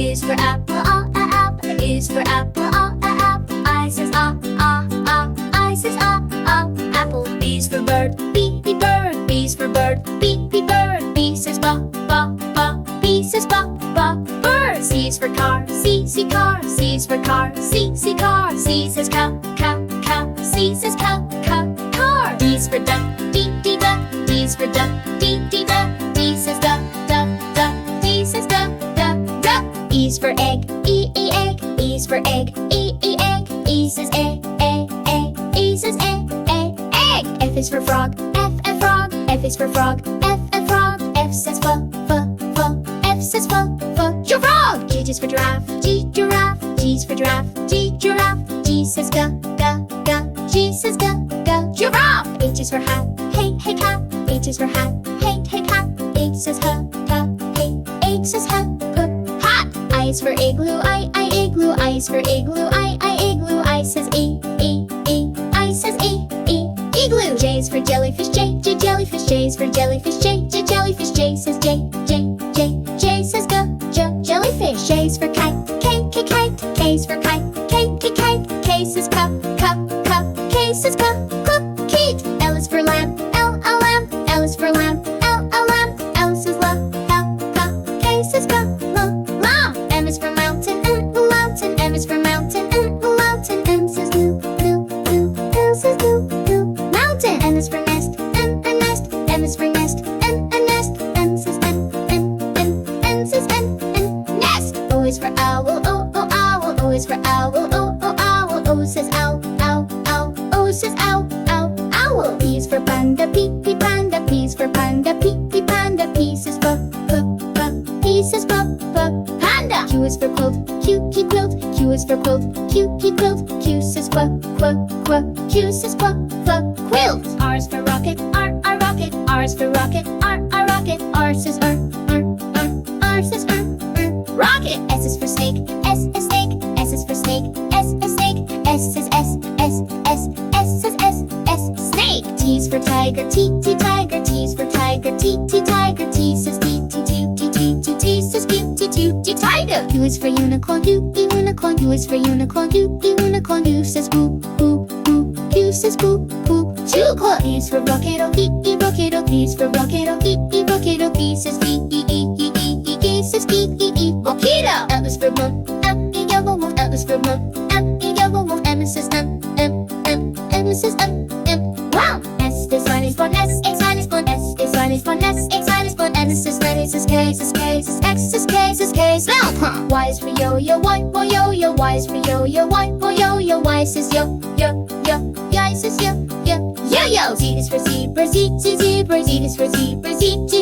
is for apple, apple is for apple, apple. I says I says apple. B is for bird, B bird. B is for bird, B bird. B says ba, B says ba, bird. C is for car, C car. C is for car, C car. C says cow, C says cow, car. D is for duck, D duck. D is for duck, D duck. D says duck, D says duck, duck. E is for egg, E egg. E is for egg, E egg. E says egg, E says egg, egg. F is for frog, F frog. F is for frog, F frog. F says f, F says f, giraffe. G is for giraffe, G giraffe. G is for giraffe, G giraffe. G says g, G says g, giraffe. H is for hat, hey cat. H is for hat, hey cat. H says hey, H says hat. I is for igloo, I igloo. I is for igloo, I igloo. I says I says igloo. J is for jellyfish, J jellyfish. J is for jellyfish, J jellyfish. J says J says jellyfish. J is for kite, K kite. K is for kite, K kite. K says cup. K says cup, kite. L is for lamp, L lamp. L is for lamp, L lamp. L says lamp, K says lamp. M is for mountain, mountain. M is for mountain, mountain. M says moo, M says moo, mountain. N is for nest, nest. M is for nest, nest. N says N says nest. O is for owl, owl. O is for owl, owl. O says owl, owl. O says owl, owl. P is for panda, P panda. P is for panda, P panda. P says P says panda. Q is for quilt, Q quilt. Q is for quilt, Q quilt. Q says Q says quilt. R is for rocket, R rocket. R is for rocket, R rocket. R says R says rocket. S is for snake, S is snake. S is for snake, S is snake. S says S says S snake. T is for tiger, T tiger. T is for tiger, T tiger. T says T says T tiger. U is for unicorn, U unicorn. U is for unicorn, U unicorn. U says boo. U says boo. Unicorn. E is for rocket, O E rocket. E is for rocket, O E rocket. E says E says E mosquito. L is for moon, M yellow moon. L is for moon, M yellow moon. M says M says M. Wow. S is silent for S, X is for S is silent for S, X is for N is K, is K, is X is K, spell. Y is for yo-yo, Y yo-yo. Y is for yo-yo, Y yo-yo. Y says yo. Y says yo. Z is for zebra, Z zebra. Z is for zebra, Z